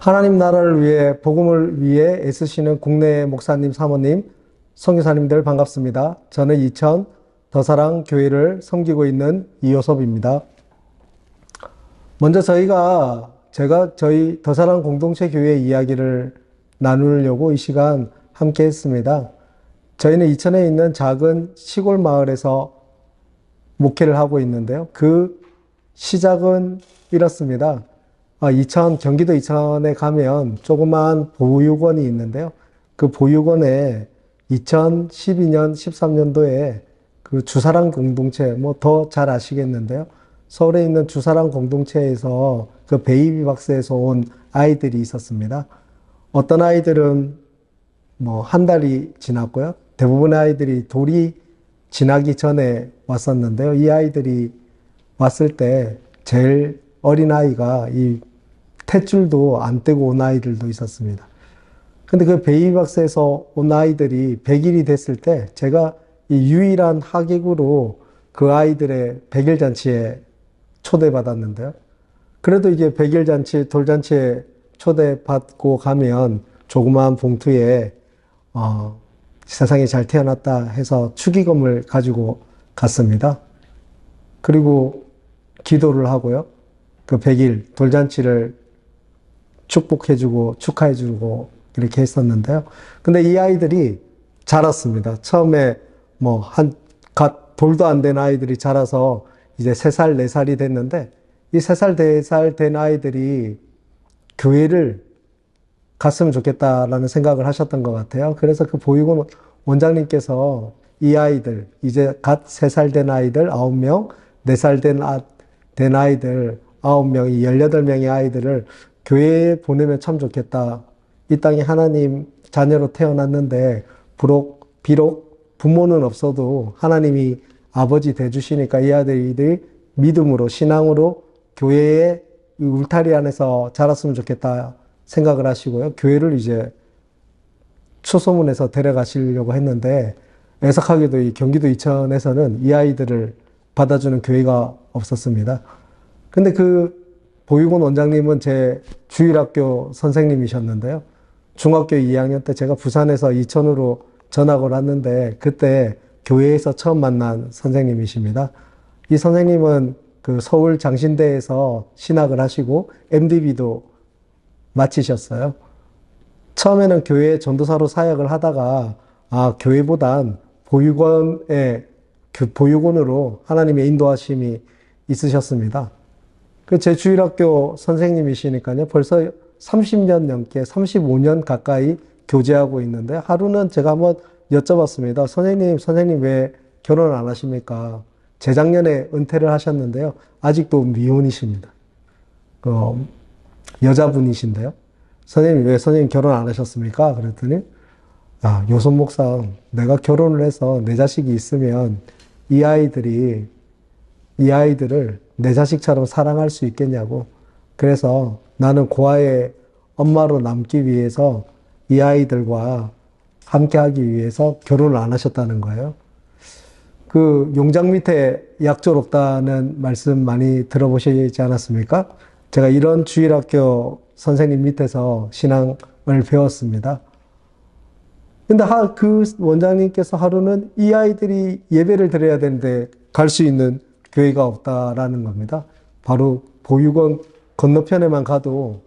하나님 나라를 위해 복음을 위해 애쓰시는 국내 목사님, 사모님, 선교사님들 반갑습니다. 저는 이천 더사랑 교회를 섬기고 있는 이효섭입니다. 먼저 제가 저희 더사랑 공동체 교회 이야기를 나누려고 이 시간 함께 했습니다. 저희는 이천에 있는 작은 시골 마을에서 목회를 하고 있는데요. 그 시작은 이렇습니다. 경기도 이천에 가면 조그마한 보육원이 있는데요. 그 보육원에 2012년, 13년도에 그 주사랑 공동체, 더 잘 아시겠는데요. 서울에 있는 주사랑 공동체에서 그 베이비 박스에서 온 아이들이 있었습니다. 어떤 아이들은 한 달이 지났고요. 대부분의 아이들이 돌이 지나기 전에 왔었는데요. 이 아이들이 왔을 때 제일 어린 아이가 이 탯줄도 안 떼고 온 아이들도 있었습니다. 근데 그 베이비박스에서 온 아이들이 100일이 됐을 때 제가 이 유일한 하객으로 그 아이들의 100일 잔치에 초대받았는데요. 그래도 이게 100일 잔치, 돌잔치에 초대받고 가면 조그마한 봉투에 세상에 잘 태어났다 해서 축의금을 가지고 갔습니다. 그리고 기도를 하고요. 그 100일 돌잔치를 축복해주고 축하해주고 이렇게 했었는데요. 근데 이 아이들이 자랐습니다. 처음에 돌도 안 된 아이들이 자라서 이제 3살, 4살이 됐는데 이 3살, 4살 된 아이들이 교회를 갔으면 좋겠다라는 생각을 하셨던 것 같아요. 그래서 그 보육원 원장님께서 이 아이들, 이제 갓 3살 된 아이들 9명, 4살 된 아이들 9명이 18명의 아이들을 교회에 보내면 참 좋겠다. 이 땅에 하나님 자녀로 태어났는데 비록 부모는 없어도 하나님이 아버지 돼주시니까 이 아이들이 믿음으로 신앙으로 교회의 울타리 안에서 자랐으면 좋겠다 생각을 하시고요. 교회를 이제 초소문해서 데려가시려고 했는데 애석하게도 이 경기도 이천에서는 이 아이들을 받아주는 교회가 없었습니다. 근데 그 보육원 원장님은 제 주일학교 선생님이셨는데요. 중학교 2학년 때 제가 부산에서 이천으로 전학을 왔는데 그때 교회에서 처음 만난 선생님이십니다. 이 선생님은 그 서울 장신대에서 신학을 하시고 MDB도 마치셨어요. 처음에는 교회 전도사로 사역을 하다가 교회보단 보육원으로 하나님의 인도하심이 있으셨습니다. 제 주일학교 선생님이시니까요. 벌써 30년 넘게 35년 가까이 교제하고 있는데 하루는 제가 한번 여쭤봤습니다. 선생님 왜 결혼 안 하십니까? 재작년에 은퇴를 하셨는데요. 아직도 미혼이십니다. 여자분이신데요. 왜 선생님 결혼 안 하셨습니까? 그랬더니 요선 목사, 내가 결혼을 해서 내 자식이 있으면 이 아이들을 내 자식처럼 사랑할 수 있겠냐고. 그래서 나는 고아의 엄마로 남기 위해서 이 아이들과 함께 하기 위해서 결혼을 안 하셨다는 거예요. 그 용장 밑에 약졸 없다는 말씀 많이 들어보시지 않았습니까? 제가 이런 주일학교 선생님 밑에서 신앙을 배웠습니다. 근데 그 원장님께서 하루는 이 아이들이 예배를 드려야 되는데 갈 수 있는 교회가 없다라는 겁니다. 바로 보육원 건너편에만 가도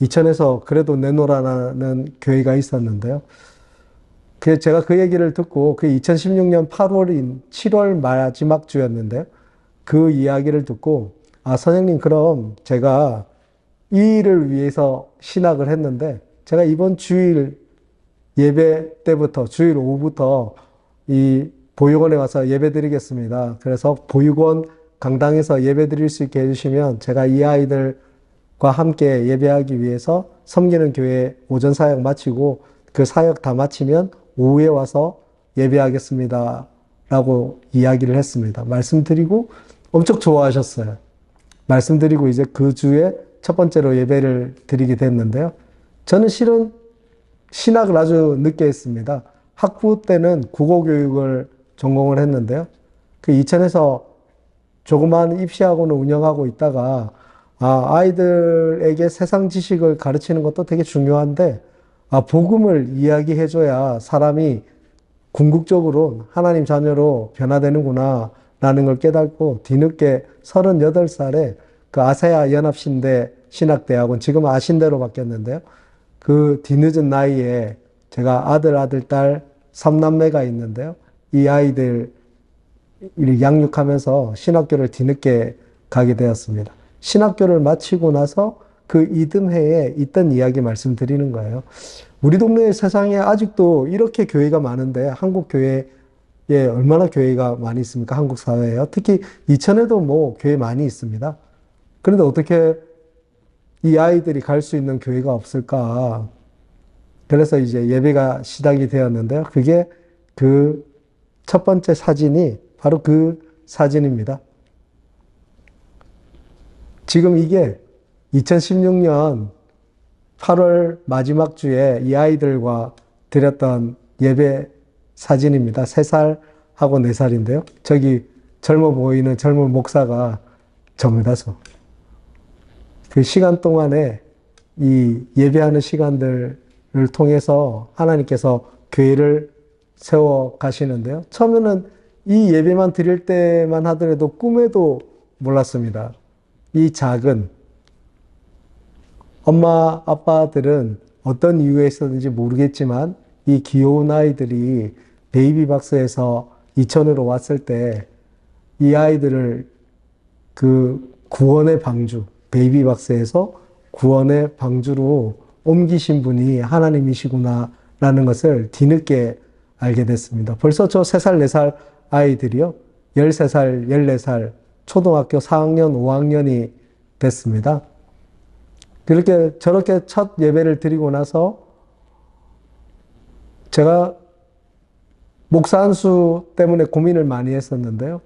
이천에서 그래도 내노라는 교회가 있었는데요. 제가 그 얘기를 듣고 그 2016년 7월 마지막 주였는데요. 그 이야기를 듣고 선생님 그럼 제가 이 일을 위해서 신학을 했는데 제가 이번 주일 예배 때부터 주일 오후부터 이 보육원에 와서 예배 드리겠습니다. 그래서 보육원 강당에서 예배 드릴 수 있게 해주시면 제가 이 아이들과 함께 예배하기 위해서 섬기는 교회 오전 사역 마치고 그 사역 다 마치면 오후에 와서 예배하겠습니다. 라고 이야기를 했습니다. 말씀드리고 엄청 좋아하셨어요. 말씀드리고 이제 그 주에 첫 번째로 예배를 드리게 됐는데요. 저는 실은 신학을 아주 늦게 했습니다. 학부 때는 국어교육을 전공을 했는데요. 그 이천에서 조그마한 입시학원을 운영하고 있다가 아이들에게 세상 지식을 가르치는 것도 되게 중요한데, 복음을 이야기해줘야 사람이 궁극적으로 하나님 자녀로 변화되는구나, 라는 걸 깨닫고, 뒤늦게 38살에 그 아세아 연합신대 신학대학원, 지금 아신대로 바뀌었는데요. 그 뒤늦은 나이에 제가 아들, 딸, 3남매가 있는데요. 이 아이들 양육하면서 신학교를 뒤늦게 가게 되었습니다. 신학교를 마치고 나서 그 이듬해에 있던 이야기 말씀드리는 거예요. 우리 동네 세상에 아직도 이렇게 교회가 많은데 한국 교회에 얼마나 교회가 많이 있습니까? 한국 사회에요. 특히 이천에도 뭐 교회 많이 있습니다. 그런데 어떻게 이 아이들이 갈 수 있는 교회가 없을까? 그래서 이제 예배가 시작이 되었는데요. 그게 그 첫 번째 사진이 바로 그 사진입니다. 지금 이게 2016년 8월 마지막 주에 이 아이들과 드렸던 예배 사진입니다. 3살하고 4살인데요. 저기 젊어 보이는 젊은 목사가 접니다. 그 시간 동안에 이 예배하는 시간들을 통해서 하나님께서 교회를 세워 가시는데요. 처음에는 이 예배만 드릴 때만 하더라도 꿈에도 몰랐습니다. 이 작은 엄마, 아빠들은 어떤 이유에 있었는지 모르겠지만 이 귀여운 아이들이 베이비박스에서 이천으로 왔을 때 이 아이들을 그 구원의 방주, 베이비박스에서 구원의 방주로 옮기신 분이 하나님이시구나라는 것을 뒤늦게 알게 됐습니다. 벌써 저 3살, 4살 아이들이요. 13살, 14살, 초등학교 4학년, 5학년이 됐습니다. 그렇게 저렇게 첫 예배를 드리고 나서 제가 목사 안수 때문에 고민을 많이 했었는데요.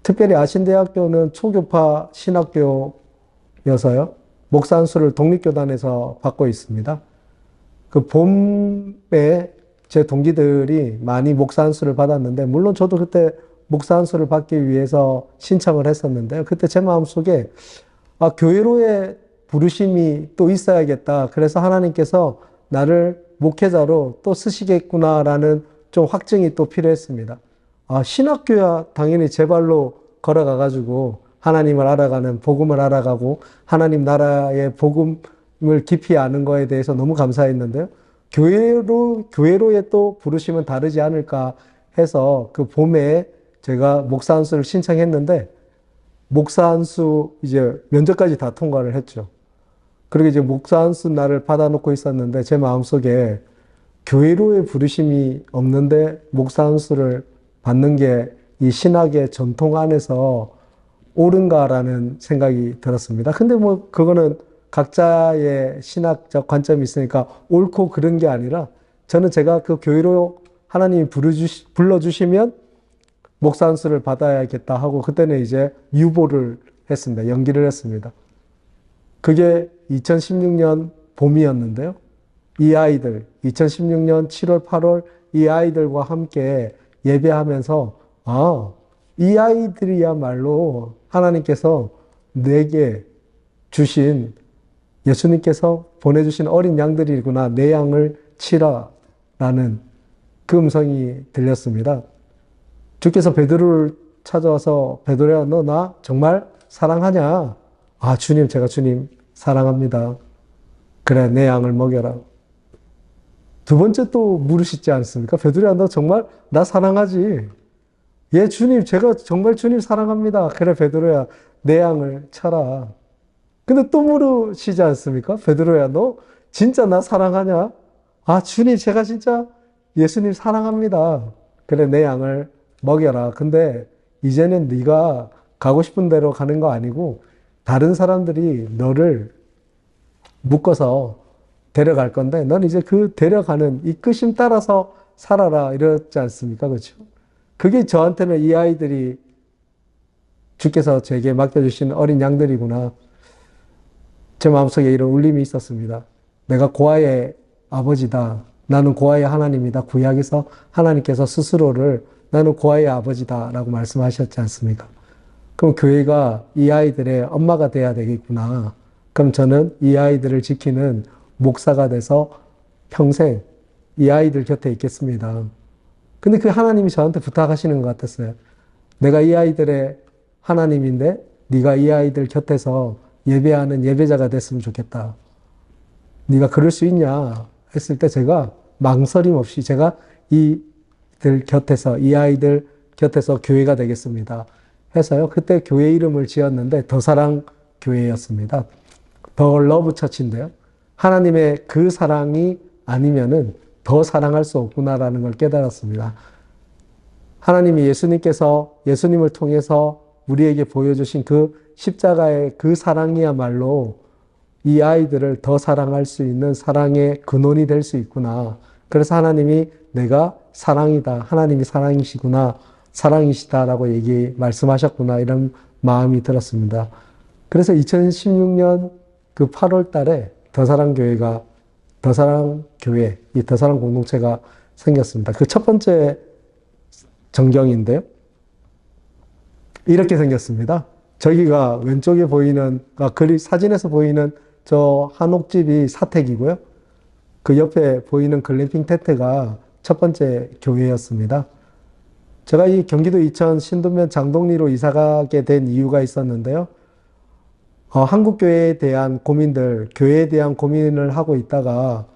특별히 아신대학교는 초교파 신학교여서요. 목사 안수를 독립교단에서 받고 있습니다. 그 봄에 제 동기들이 많이 목사 안수를 받았는데, 물론 저도 그때 목사 안수를 받기 위해서 신청을 했었는데요. 그때 제 마음속에 교회로의 부르심이 또 있어야겠다. 그래서 하나님께서 나를 목회자로 또 쓰시겠구나라는 좀 확증이 또 필요했습니다. 신학교야 당연히 제 발로 걸어가가지고 하나님을 알아가는, 복음을 알아가고 하나님 나라의 복음을 깊이 아는 거에 대해서 너무 감사했는데요. 교회로의 또 부르심은 다르지 않을까 해서 그 봄에 제가 목사 안수를 신청했는데, 목사 안수 이제 면접까지 다 통과를 했죠. 그리고 이제 목사 안수 날을 받아놓고 있었는데 제 마음속에 교회로의 부르심이 없는데 목사 안수를 받는 게 이 신학의 전통 안에서 옳은가라는 생각이 들었습니다. 근데 뭐 그거는 각자의 신학적 관점이 있으니까 옳고 그런 게 아니라, 저는 제가 그 교회로 하나님이 불러주시면 목사 안수를 받아야겠다 하고 그때는 이제 유보를 했습니다. 연기를 했습니다. 그게 2016년 봄이었는데요. 이 아이들, 2016년 7월, 8월 이 아이들과 함께 예배하면서 이 아이들이야말로 하나님께서 내게 주신, 예수님께서 보내주신 어린 양들이구나, 내 양을 치라라는 그 음성이 들렸습니다. 주께서 베드로를 찾아와서, 베드로야 너 나 정말 사랑하냐? 주님, 제가 주님 사랑합니다. 그래, 내 양을 먹여라. 두 번째 또 물으시지 않습니까? 베드로야 너 정말 나 사랑하지? 예, 주님, 제가 정말 주님 사랑합니다. 그래, 베드로야 내 양을 쳐라. 근데 또 물으시지 않습니까? 베드로야 너 진짜 나 사랑하냐? 주님, 제가 진짜 예수님 사랑합니다. 그래, 내 양을 먹여라. 근데 이제는 네가 가고 싶은 대로 가는 거 아니고 다른 사람들이 너를 묶어서 데려갈 건데 넌 이제 그 데려가는 이끄심 따라서 살아라, 이랬지 않습니까? 그렇죠? 그게 저한테는 이 아이들이 주께서 제게 맡겨주신 어린 양들이구나. 제 마음속에 이런 울림이 있었습니다. 내가 고아의 아버지다. 나는 고아의 하나님이다. 구약에서 하나님께서 스스로를 나는 고아의 아버지다 라고 말씀하셨지 않습니까? 그럼 교회가 이 아이들의 엄마가 돼야 되겠구나. 그럼 저는 이 아이들을 지키는 목사가 돼서 평생 이 아이들 곁에 있겠습니다. 근데 그 하나님이 저한테 부탁하시는 것 같았어요. 내가 이 아이들의 하나님인데 네가 이 아이들 곁에서 예배하는 예배자가 됐으면 좋겠다. 네가 그럴 수 있냐 했을 때 제가 망설임 없이 제가 이들 곁에서 이 아이들 곁에서 교회가 되겠습니다. 해서요. 그때 교회 이름을 지었는데 더사랑 교회였습니다. 더 러브 처치인데요. 하나님의 그 사랑이 아니면은 더 사랑할 수 없구나라는 걸 깨달았습니다. 하나님이 예수님을 통해서 우리에게 보여주신 그 십자가의 그 사랑이야말로 이 아이들을 더 사랑할 수 있는 사랑의 근원이 될 수 있구나. 그래서 하나님이 내가 사랑이다. 하나님이 사랑이시구나. 사랑이시다라고 말씀하셨구나. 이런 마음이 들었습니다. 그래서 2016년 그 8월 달에 더사랑교회, 이 더사랑 공동체가 생겼습니다. 그 첫 번째 전경인데요. 이렇게 생겼습니다. 저기가 왼쪽에 보이는, 사진에서 보이는 저 한옥집이 사택이고요. 그 옆에 보이는 글램핑 텐트가 첫 번째 교회였습니다. 제가 이 경기도 이천 신도면 장동리로 이사가게 된 이유가 있었는데요. 한국교회에 대한 교회에 대한 고민을 하고 있다가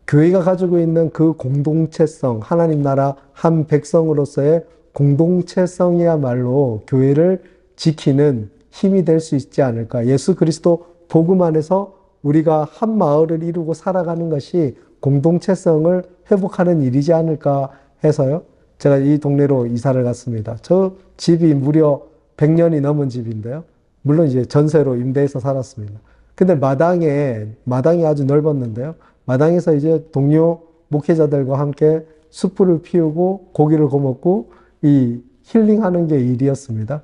교회가 가지고 있는 그 공동체성, 하나님 나라 한 백성으로서의 공동체성이야말로 교회를 지키는 힘이 될 수 있지 않을까. 예수 그리스도 복음 안에서 우리가 한 마을을 이루고 살아가는 것이 공동체성을 회복하는 일이지 않을까 해서요. 제가 이 동네로 이사를 갔습니다. 저 집이 무려 100년이 넘은 집인데요. 물론 이제 전세로 임대해서 살았습니다. 근데 마당이 아주 넓었는데요. 마당에서 이제 동료 목회자들과 함께 숯불을 피우고 고기를 구워먹고 이 힐링하는 게 일이었습니다.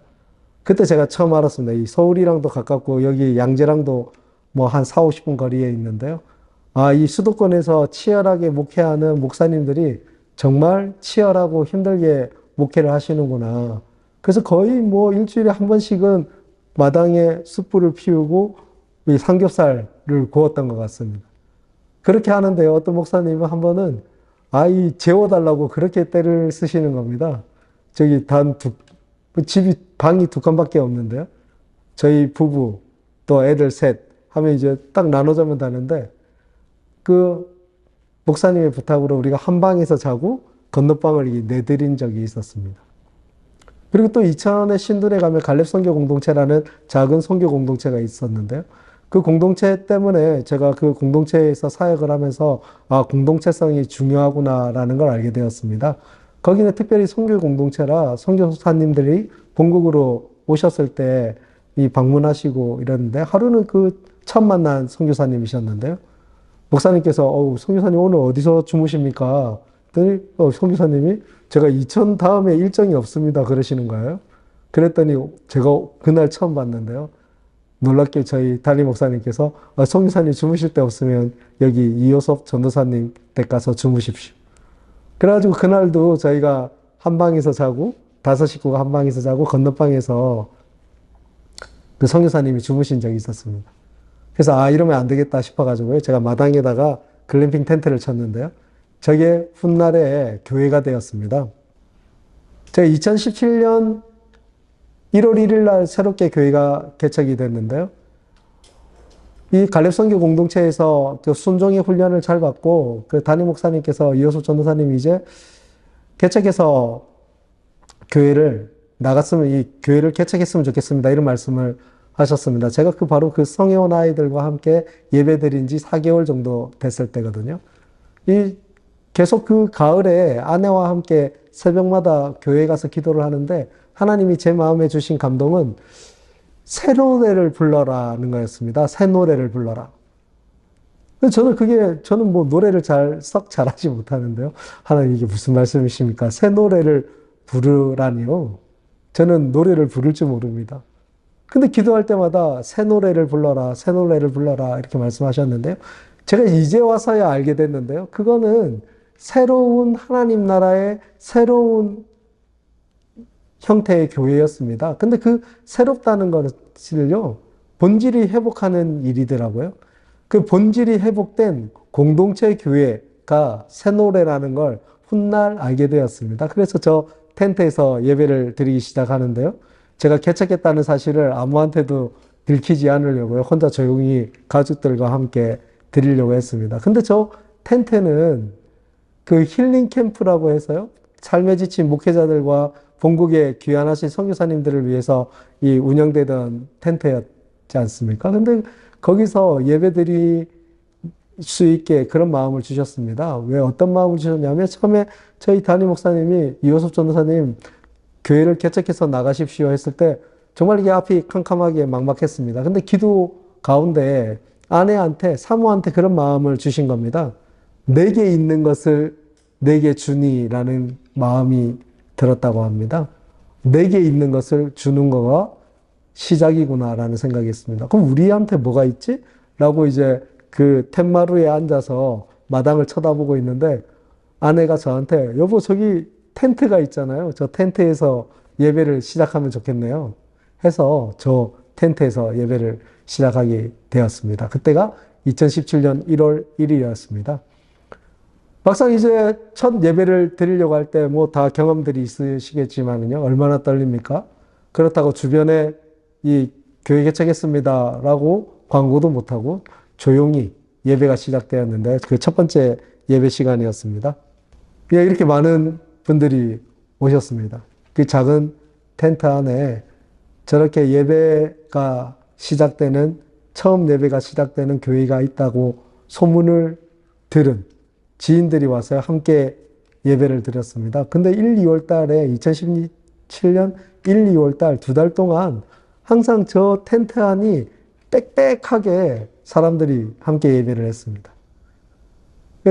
그때 제가 처음 알았습니다. 이 서울이랑도 가깝고 여기 양재랑도 뭐 한 4, 50분 거리에 있는데요. 이 수도권에서 치열하게 목회하는 목사님들이 정말 치열하고 힘들게 목회를 하시는구나. 그래서 거의 뭐 일주일에 한 번씩은 마당에 숯불을 피우고 이 삼겹살을 구웠던 것 같습니다. 그렇게 하는데요. 어떤 목사님은 한 번은 재워달라고 그렇게 때를 쓰시는 겁니다. 저기 방이 두 칸밖에 없는데요. 저희 부부 또 애들 셋 하면 이제 딱 나눠자면 되는데 그 목사님의 부탁으로 우리가 한 방에서 자고 건너방을 내드린 적이 있었습니다. 그리고 또 이천의 신둔에 가면 갈렙 선교 공동체라는 작은 선교 공동체가 있었는데요. 그 공동체 때문에 제가 그 공동체에서 사역을 하면서 공동체성이 중요하구나라는 걸 알게 되었습니다. 거기는 특별히 선교 공동체라 선교사님들이 본국으로 오셨을 때 방문하시고 이랬는데 하루는 그 처음 만난 선교사님이셨는데요. 목사님께서 선교사님 오늘 어디서 주무십니까? 그랬더니 선교사님이 제가 이천 다음에 일정이 없습니다 그러시는 거예요. 그랬더니 제가 그날 처음 봤는데요. 놀랍게 저희 담임 목사님께서 선교사님 주무실 데 없으면 여기 이효섭 전도사님 댁 가서 주무십시오. 그래가지고 그날도 저희가 한 방에서 자고 5 식구가 한 방에서 자고 건너방에서 그 선교사님이 주무신 적이 있었습니다. 그래서 이러면 안 되겠다 싶어가지고요. 제가 마당에다가 글램핑 텐트를 쳤는데요. 저게 훗날에 교회가 되었습니다. 제가 2017년 1월 1일 날 새롭게 교회가 개척이 됐는데요. 이 갈렙선교 공동체에서 그 순종의 훈련을 잘 받고 그 담임 목사님께서 이호섭 전도사님이 이제 개척해서 이 교회를 개척했으면 좋겠습니다. 이런 말씀을 하셨습니다. 제가 바로 그 성회원 아이들과 함께 예배 드린 지 4개월 정도 됐을 때거든요. 계속 그 가을에 아내와 함께 새벽마다 교회에 가서 기도를 하는데 하나님이 제 마음에 주신 감동은 새 노래를 불러라는 거였습니다. 새 노래를 불러라. 저는 뭐 노래를 썩 잘하지 못하는데요. 하나님 이게 무슨 말씀이십니까? 새 노래를 부르라니요. 저는 노래를 부를 줄 모릅니다. 근데 기도할 때마다 새 노래를 불러라, 새 노래를 불러라 이렇게 말씀하셨는데요. 제가 이제 와서야 알게 됐는데요. 그거는 새로운 하나님 나라의 새로운 형태의 교회였습니다. 근데 그 새롭다는 것을요, 본질이 회복하는 일이더라고요. 그 본질이 회복된 공동체 교회가 새 노래라는 걸 훗날 알게 되었습니다. 그래서 저 텐트에서 예배를 드리기 시작하는데요. 제가 개척했다는 사실을 아무한테도 들키지 않으려고요. 혼자 조용히 가족들과 함께 드리려고 했습니다. 근데 저 텐트는 그 힐링 캠프라고 해서요. 삶에 지친 목회자들과 본국에 귀환하신 선교사님들을 위해서 이 운영되던 텐트였지 않습니까? 근데 거기서 예배드릴 수 있게 그런 마음을 주셨습니다. 왜 어떤 마음을 주셨냐면 처음에 저희 담임 목사님이 이호섭 전도사님 교회를 개척해서 나가십시오 했을 때 정말 이게 앞이 캄캄하게 막막했습니다. 근데 기도 가운데 아내한테 사모한테 그런 마음을 주신 겁니다. 내게 있는 것을 내게 주니라는 마음이 들었다고 합니다. 내게 있는 것을 주는 거가 시작이구나라는 생각이 있습니다. 그럼 우리한테 뭐가 있지? 라고 이제 그 텐마루에 앉아서 마당을 쳐다보고 있는데 아내가 저한테 여보 저기 텐트가 있잖아요. 저 텐트에서 예배를 시작하면 좋겠네요. 해서 저 텐트에서 예배를 시작하게 되었습니다. 그때가 2017년 1월 1일이었습니다. 막상 이제 첫 예배를 드리려고 할 때 뭐 다 경험들이 있으시겠지만요. 얼마나 떨립니까? 그렇다고 주변에 이 교회 개척했습니다 라고 광고도 못하고 조용히 예배가 시작되었는데 그 첫 번째 예배 시간이었습니다. 이렇게 많은 분들이 오셨습니다. 그 작은 텐트 안에 저렇게 예배가 시작되는 처음 예배가 시작되는 교회가 있다고 소문을 들은 지인들이 와서 함께 예배를 드렸습니다. 근데 1, 2월 달에 2017년 1, 2월 달 두 달 동안 항상 저 텐트 안이 빽빽하게 사람들이 함께 예배를 했습니다.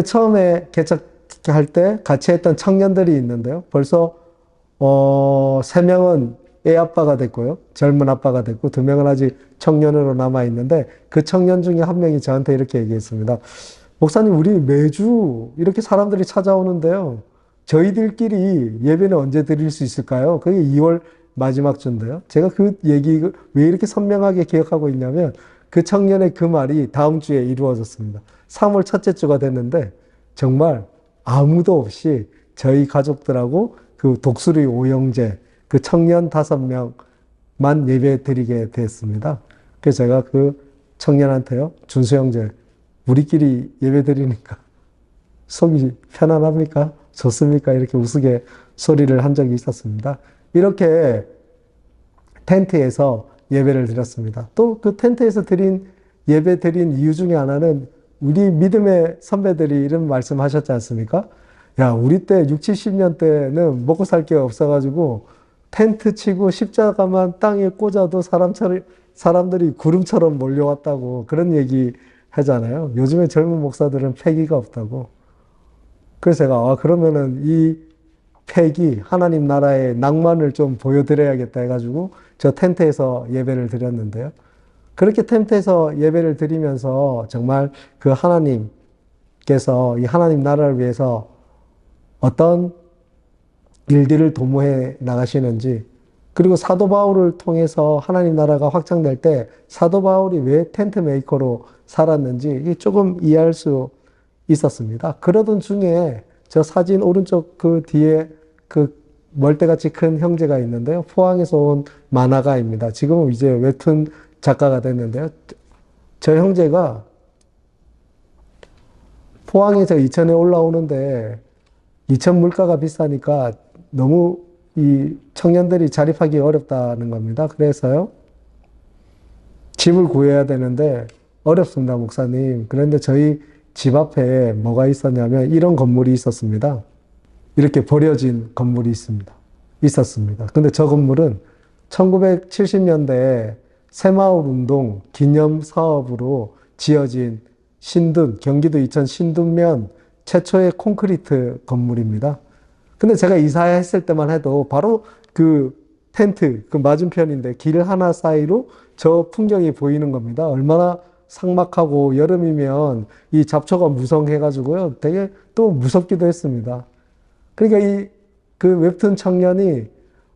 처음에 개척할 때 같이 했던 청년들이 있는데요. 벌써 3명은 애 아빠가 됐고요. 젊은 아빠가 됐고 2명은 아직 청년으로 남아있는데 그 청년 중에 한 명이 저한테 이렇게 얘기했습니다. 목사님 우리 매주 이렇게 사람들이 찾아오는데요. 저희들끼리 예배는 언제 드릴 수 있을까요? 그게 2월 마지막 주인데요. 제가 그 얘기 왜 이렇게 선명하게 기억하고 있냐면 그 청년의 그 말이 다음 주에 이루어졌습니다. 3월 첫째 주가 됐는데 정말 아무도 없이 저희 가족들하고 그 독수리 오영재 그 청년 5명만 예배 드리게 됐습니다. 그래서 제가 그 청년한테요. 준수 형제 우리끼리 예배 드리니까 속이 편안합니까? 좋습니까? 이렇게 우스개 소리를 한 적이 있었습니다. 이렇게 텐트에서 예배를 드렸습니다. 또 그 텐트에서 예배 드린 이유 중에 하나는 우리 믿음의 선배들이 이런 말씀 하셨지 않습니까? 야, 우리 때 6, 70년 때는 먹고 살 게 없어가지고 텐트 치고 십자가만 땅에 꽂아도 사람들이 구름처럼 몰려왔다고 그런 얘기 하잖아요. 요즘에 젊은 목사들은 패기가 없다고. 그래서 제가 그러면은 이 패기 하나님 나라의 낭만을 좀 보여드려야겠다 해가지고 저 텐트에서 예배를 드렸는데요. 그렇게 텐트에서 예배를 드리면서 정말 그 하나님께서 이 하나님 나라를 위해서 어떤 일들을 도모해 나가시는지 그리고 사도 바울을 통해서 하나님 나라가 확장될 때 사도 바울이 왜 텐트 메이커로 살았는지 조금 이해할 수 있었습니다. 그러던 중에 저 사진 오른쪽 그 뒤에 그 멀대같이 큰 형제가 있는데요. 포항에서 온 만화가입니다. 지금은 이제 웹툰 작가가 됐는데요. 저 형제가 포항에서 이천에 올라오는데 이천 물가가 비싸니까 너무 이 청년들이 자립하기 어렵다는 겁니다. 그래서요. 집을 구해야 되는데 어렵습니다, 목사님. 그런데 저희 집 앞에 뭐가 있었냐면 이런 건물이 있었습니다. 이렇게 버려진 건물이 있었습니다. 근데 저 건물은 1970년대에 새마을 운동 기념 사업으로 지어진 신둔, 경기도 이천 신둔면 최초의 콘크리트 건물입니다. 근데 제가 이사했을 때만 해도 바로 그 텐트, 그 맞은편인데 길 하나 사이로 저 풍경이 보이는 겁니다. 얼마나 삭막하고 여름이면 이 잡초가 무성해가지고요. 되게 또 무섭기도 했습니다. 그러니까 그 웹툰 청년이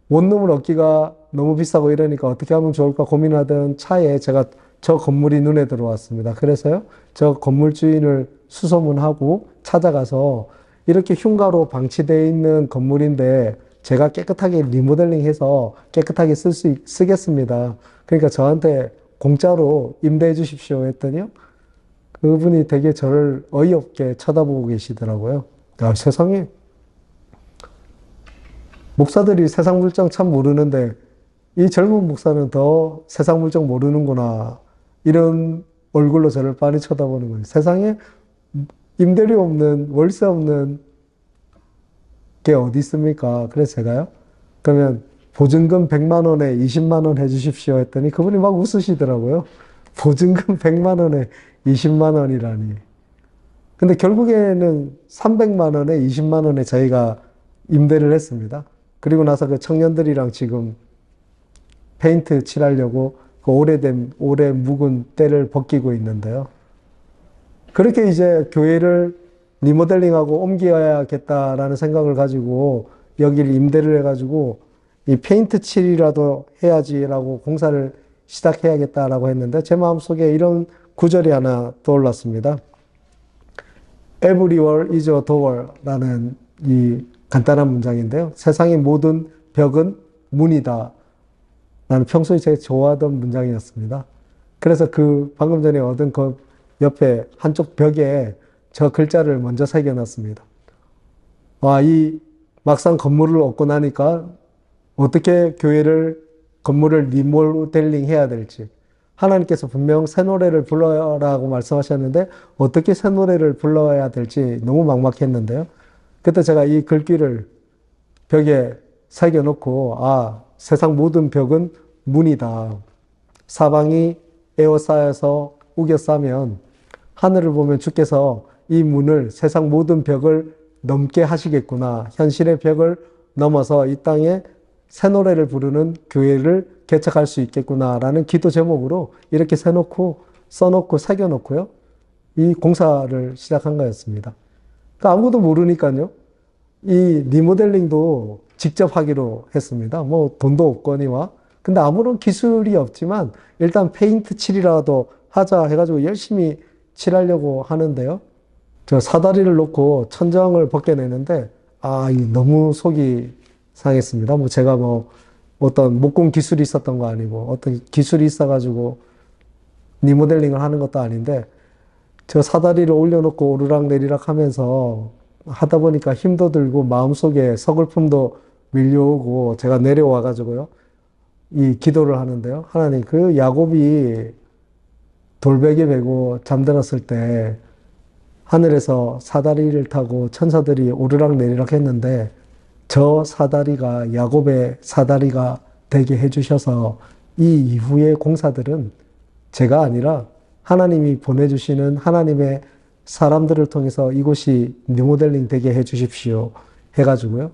원룸을 얻기가 너무 비싸고 이러니까 어떻게 하면 좋을까 고민하던 차에 제가 저 건물이 눈에 들어왔습니다. 그래서요, 저 건물 주인을 수소문하고 찾아가서 이렇게 흉가로 방치되어 있는 건물인데 제가 깨끗하게 리모델링해서 깨끗하게 쓰겠습니다. 그러니까 저한테 공짜로 임대해 주십시오 했더니요, 그분이 되게 저를 어이없게 쳐다보고 계시더라고요. 야, 세상에. 목사들이 세상 물정 참 모르는데 이 젊은 목사는 더 세상 물정 모르는구나. 이런 얼굴로 저를 빤히 쳐다보는 거예요. 세상에 임대료 없는, 월세 없는 게 어디 있습니까? 그래서 제가요, 그러면 보증금 100만 원에 20만 원 해주십시오 했더니 그분이 막 웃으시더라고요. 보증금 100만 원에 20만 원이라니. 근데 결국에는 300만 원에 20만 원에 저희가 임대를 했습니다. 그리고 나서 그 청년들이랑 지금 페인트 칠하려고 그 오래 묵은 때를 벗기고 있는데요. 그렇게 이제 교회를 리모델링하고 옮겨야겠다라는 생각을 가지고 여기를 임대를 해가지고 이 페인트 칠이라도 해야지라고 공사를 시작해야겠다라고 했는데 제 마음속에 이런 구절이 하나 떠올랐습니다. Every wall is a door라는 이 간단한 문장인데요. 세상의 모든 벽은 문이다. 나는 평소에 제가 좋아하던 문장이었습니다. 그래서 그 방금 전에 얻은 그 옆에 한쪽 벽에 저 글자를 먼저 새겨놨습니다. 이 막상 건물을 얻고 나니까 어떻게 건물을 리모델링 해야 될지. 하나님께서 분명 새 노래를 불러라고 말씀하셨는데 어떻게 새 노래를 불러야 될지 너무 막막했는데요. 그때 제가 이 글귀를 벽에 새겨놓고 세상 모든 벽은 문이다. 사방이 에워싸여서 우겨싸면 하늘을 보면 주께서 이 문을 세상 모든 벽을 넘게 하시겠구나. 현실의 벽을 넘어서 이 땅에 새 노래를 부르는 교회를 개척할 수 있겠구나라는 기도 제목으로 이렇게 써놓고 새겨놓고요. 이 공사를 시작한 거였습니다. 그러니까 아무도 모르니까요. 이 리모델링도 직접 하기로 했습니다. 뭐 돈도 없거니와. 근데 아무런 기술이 없지만 일단 페인트 칠이라도 하자 해가지고 열심히 칠하려고 하는데요. 저 사다리를 놓고 천장을 벗겨내는데 너무 속이 상했습니다. 제가 어떤 목공 기술이 있었던 거 아니고 어떤 기술이 있어가지고 리모델링을 하는 것도 아닌데 저 사다리를 올려놓고 오르락내리락 하면서 하다 보니까 힘도 들고 마음속에 서글픔도 밀려오고 제가 내려와가지고요. 이 기도를 하는데요. 하나님, 그 야곱이 돌베개 메고 잠들었을 때 하늘에서 사다리를 타고 천사들이 오르락내리락 했는데 저 사다리가 야곱의 사다리가 되게 해주셔서 이 이후의 공사들은 제가 아니라 하나님이 보내주시는 하나님의 사람들을 통해서 이곳이 리모델링 되게 해주십시오 해가지고요.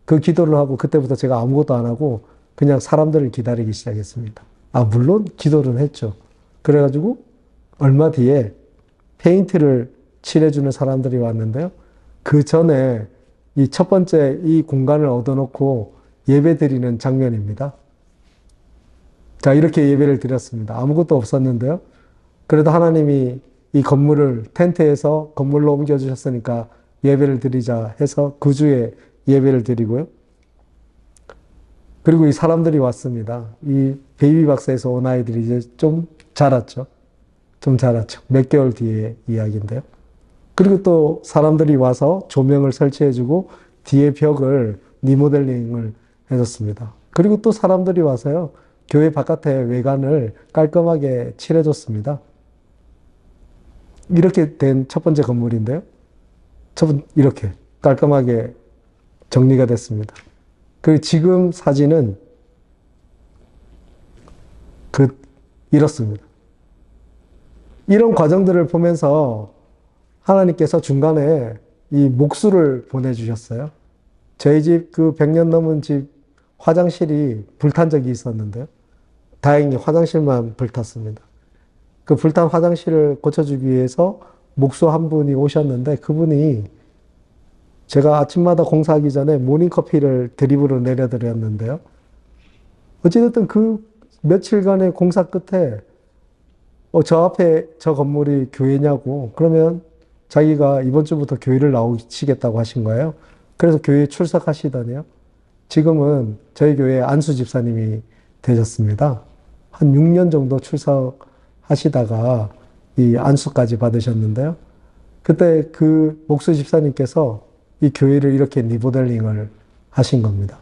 그 기도를 하고 그때부터 제가 아무것도 안 하고 그냥 사람들을 기다리기 시작했습니다. 물론 기도를 했죠. 그래가지고 얼마 뒤에 페인트를 칠해주는 사람들이 왔는데요. 그 전에 이 첫 번째 이 공간을 얻어놓고 예배 드리는 장면입니다. 자, 이렇게 예배를 드렸습니다. 아무것도 없었는데요. 그래도 하나님이 이 건물을 텐트에서 건물로 옮겨주셨으니까 예배를 드리자 해서 그 주에 예배를 드리고요. 그리고 이 사람들이 왔습니다. 이 베이비박스에서 온 아이들이 이제 좀 자랐죠. 몇 개월 뒤의 이야기인데요. 그리고 또 사람들이 와서 조명을 설치해주고 뒤에 벽을 리모델링을 해줬습니다. 그리고 또 사람들이 와서요. 교회 바깥에 외관을 깔끔하게 칠해줬습니다. 이렇게 된 첫 번째 건물인데요. 이렇게 깔끔하게 정리가 됐습니다. 그리고 지금 사진은 이렇습니다. 이런 과정들을 보면서 하나님께서 중간에 이 목수를 보내주셨어요. 저희 집 100년 넘은 집 화장실이 불탄 적이 있었는데요. 다행히 화장실만 불탔습니다. 그 불탄 화장실을 고쳐주기 위해서 목수 한 분이 오셨는데 그분이 제가 아침마다 공사하기 전에 모닝커피를 드립으로 내려드렸는데요. 어찌됐든 그 며칠간의 공사 끝에 저 앞에 저 건물이 교회냐고 그러면 자기가 이번 주부터 교회를 나오시겠다고 하신 거예요. 그래서 교회에 출석하시더니요. 지금은 저희 교회 안수 집사님이 되셨습니다. 한 6년 정도 출석하시다가 이 안수까지 받으셨는데요. 그때 그 목수 집사님께서 이 교회를 이렇게 리모델링을 하신 겁니다.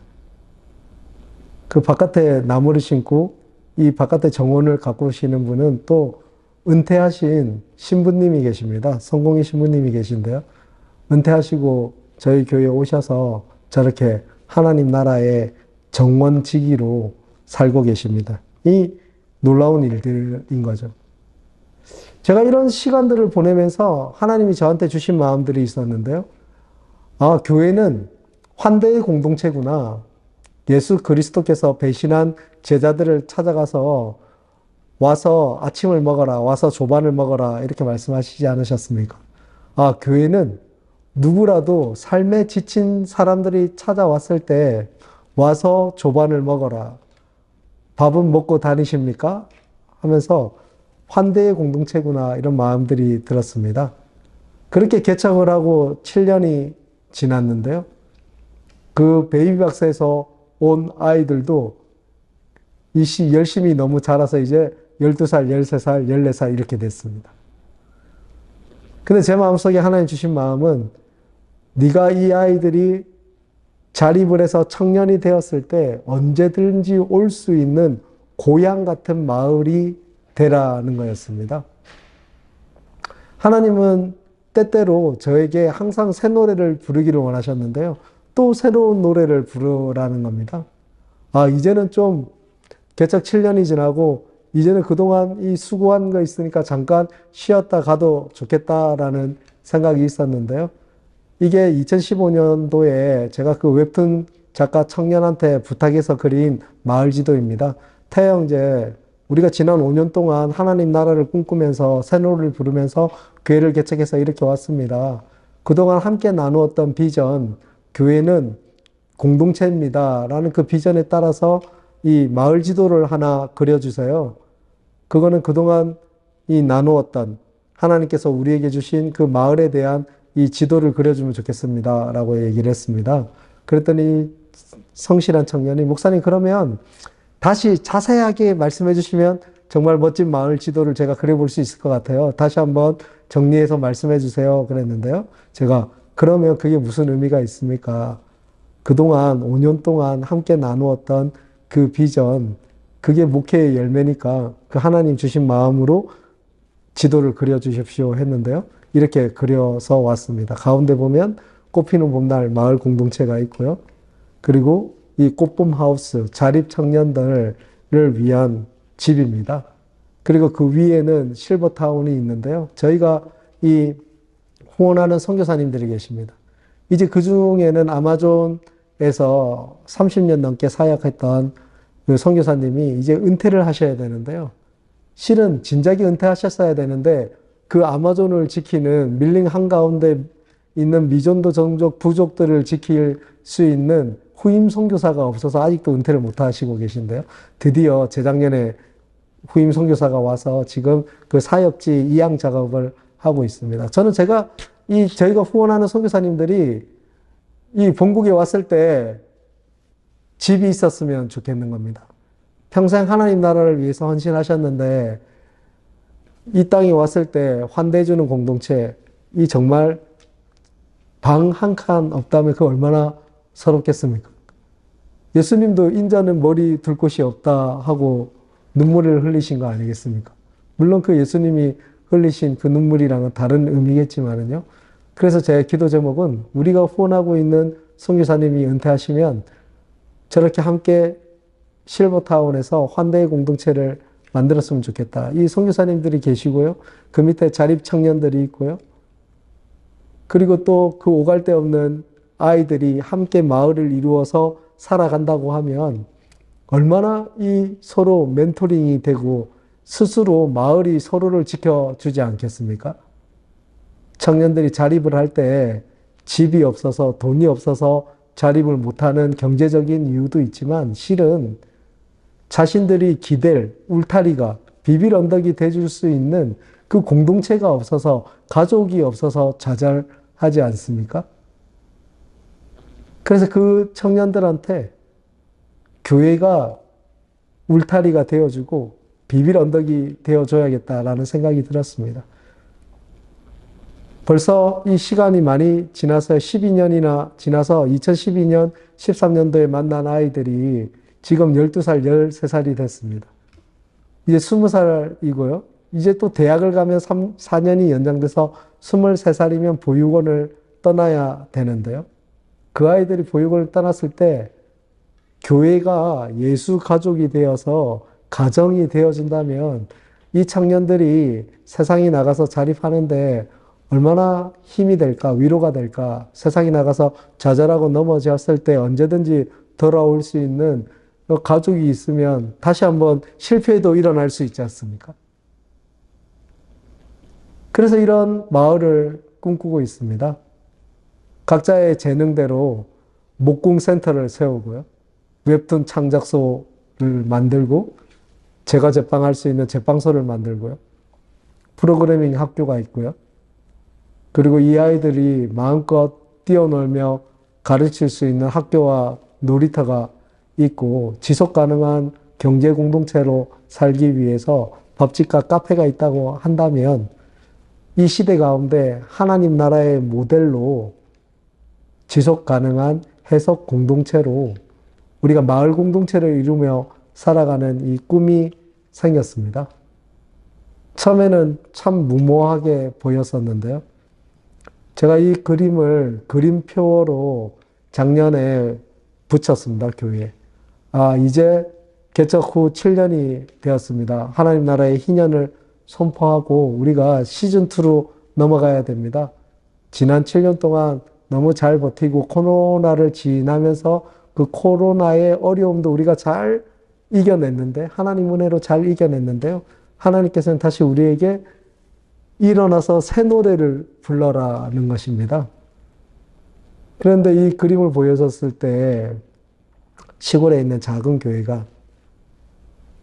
그 바깥에 나무를 심고 이 바깥에 정원을 가꾸시는 분은 또 은퇴하신 신부님이 계십니다. 성공의 신부님이 계신데요. 은퇴하시고 저희 교회에 오셔서 저렇게 하나님 나라의 정원지기로 살고 계십니다. 이 놀라운 일들인 거죠. 제가 이런 시간들을 보내면서 하나님이 저한테 주신 마음들이 있었는데요. 아, 교회는 환대의 공동체구나. 예수 그리스도께서 배신한 제자들을 찾아가서 와서 아침을 먹어라, 와서 조반을 먹어라, 이렇게 말씀하시지 않으셨습니까? 아, 교회는 누구라도 삶에 지친 사람들이 찾아왔을 때 와서 조반을 먹어라. 밥은 먹고 다니십니까? 하면서 환대의 공동체구나, 이런 마음들이 들었습니다. 그렇게 개척을 하고 7년이 지났는데요. 그 베이비박스에서 온 아이들도 열심히 너무 자라서 이제 12살, 13살, 14살 이렇게 됐습니다. 근데 제 마음속에 하나님 주신 마음은 네가 이 아이들이 자립을 해서 청년이 되었을 때 언제든지 올 수 있는 고향 같은 마을이 되라는 거였습니다. 하나님은 때때로 저에게 항상 새 노래를 부르기를 원하셨는데요. 또 새로운 노래를 부르라는 겁니다. 아, 이제는 좀 개척 7년이 지나고 이제는 그동안 이 수고한 거 있으니까 잠깐 쉬었다 가도 좋겠다라는 생각이 있었는데요. 이게 2015년도에 제가 그 웹툰 작가 청년한테 부탁해서 그린 마을 지도입니다. 태아 형제, 우리가 지난 5년 동안 하나님 나라를 꿈꾸면서 새 노래를 부르면서 교회를 개척해서 이렇게 왔습니다. 그동안 함께 나누었던 비전, 교회는 공동체입니다. 라는 그 비전에 따라서 이 마을 지도를 하나 그려주세요. 그거는 그동안 이 나누었던 하나님께서 우리에게 주신 그 마을에 대한 이 지도를 그려주면 좋겠습니다. 라고 얘기를 했습니다. 그랬더니 성실한 청년이 목사님 그러면 다시 자세하게 말씀해 주시면 정말 멋진 마을 지도를 제가 그려볼 수 있을 것 같아요. 다시 한번 정리해서 말씀해 주세요. 그랬는데요. 제가 그러면 그게 무슨 의미가 있습니까? 그동안 5년 동안 함께 나누었던 그 비전, 그게 목회의 열매니까 그 하나님 주신 마음으로 지도를 그려주십시오 했는데요. 이렇게 그려서 왔습니다. 가운데 보면 꽃피는 봄날 마을 공동체가 있고요. 그리고 이 꽃봄 하우스, 자립 청년들을 위한 집입니다. 그리고 그 위에는 실버타운이 있는데요. 저희가 이 후원하는 선교사님들이 계십니다. 이제 그 중에는 아마존에서 30년 넘게 사역했던 그 선교사님이 이제 은퇴를 하셔야 되는데요. 실은 진작에 은퇴하셨어야 되는데 그 아마존을 지키는 밀링 한가운데 있는 미전도 종족 부족들을 지킬 수 있는 후임 선교사가 없어서 아직도 은퇴를 못 하시고 계신데요. 드디어 재작년에 후임 선교사가 와서 지금 그 사역지 이양 작업을 하고 있습니다. 저는 저희가 후원하는 선교사님들이 이 본국에 왔을 때 집이 있었으면 좋겠는 겁니다. 평생 하나님 나라를 위해서 헌신하셨는데 이 땅에 왔을 때 환대해주는 공동체, 이 정말 방 한 칸 없다면 그 얼마나 서럽겠습니까? 예수님도 인자는 머리 둘 곳이 없다 하고 눈물을 흘리신 거 아니겠습니까? 물론 그 예수님이 흘리신 그 눈물이랑은 다른 의미겠지만은요. 그래서 제 기도 제목은 우리가 후원하고 있는 선교사님이 은퇴하시면 저렇게 함께 실버타운에서 환대의 공동체를 만들었으면 좋겠다. 이 선교사님들이 계시고요. 그 밑에 자립 청년들이 있고요. 그리고 또 그 오갈 데 없는 아이들이 함께 마을을 이루어서 살아간다고 하면 얼마나 이 서로 멘토링이 되고 스스로 마을이 서로를 지켜주지 않겠습니까? 청년들이 자립을 할 때 집이 없어서 돈이 없어서 자립을 못하는 경제적인 이유도 있지만 실은 자신들이 기댈 울타리가 비빌 언덕이 돼줄 수 있는 그 공동체가 없어서 가족이 없어서 좌절하지 않습니까? 그래서 그 청년들한테 교회가 울타리가 되어주고 비빌 언덕이 되어줘야겠다라는 생각이 들었습니다. 벌써 이 시간이 많이 지나서 12년이나 지나서 2012년, 13년도에 만난 아이들이 지금 12살, 13살이 됐습니다. 이제 20살이고요. 이제 또 대학을 가면 4년이 연장돼서 23살이면 보육원을 떠나야 되는데요. 그 아이들이 보육원을 떠났을 때 교회가 예수 가족이 되어서 가정이 되어준다면 이 청년들이 세상에 나가서 자립하는데 얼마나 힘이 될까, 위로가 될까, 세상에 나가서 좌절하고 넘어졌을 때 언제든지 돌아올 수 있는 가족이 있으면 다시 한번 실패도 일어날 수 있지 않습니까? 그래서 이런 마을을 꿈꾸고 있습니다. 각자의 재능대로 목공센터를 세우고요. 웹툰 창작소를 만들고 제과 제빵할 수 있는 제빵소를 만들고요. 프로그래밍 학교가 있고요. 그리고 이 아이들이 마음껏 뛰어놀며 가르칠 수 있는 학교와 놀이터가 있고 지속 가능한 경제 공동체로 살기 위해서 밥집과 카페가 있다고 한다면 이 시대 가운데 하나님 나라의 모델로 지속 가능한 해석 공동체로 우리가 마을 공동체를 이루며 살아가는 이 꿈이 생겼습니다. 처음에는 참 무모하게 보였었는데요. 제가 이 그림을 그림표로 작년에 붙였습니다, 교회에. 이제 개척 후 7년이 되었습니다. 하나님 나라의 희년을 선포하고 우리가 시즌2로 넘어가야 됩니다. 지난 7년 동안 너무 잘 버티고 코로나를 지나면서 그 코로나의 어려움도 우리가 잘 이겨냈는데, 하나님 은혜로 잘 이겨냈는데요. 하나님께서는 다시 우리에게 일어나서 새 노래를 불러라는 것입니다. 그런데 이 그림을 보여줬을 때 시골에 있는 작은 교회가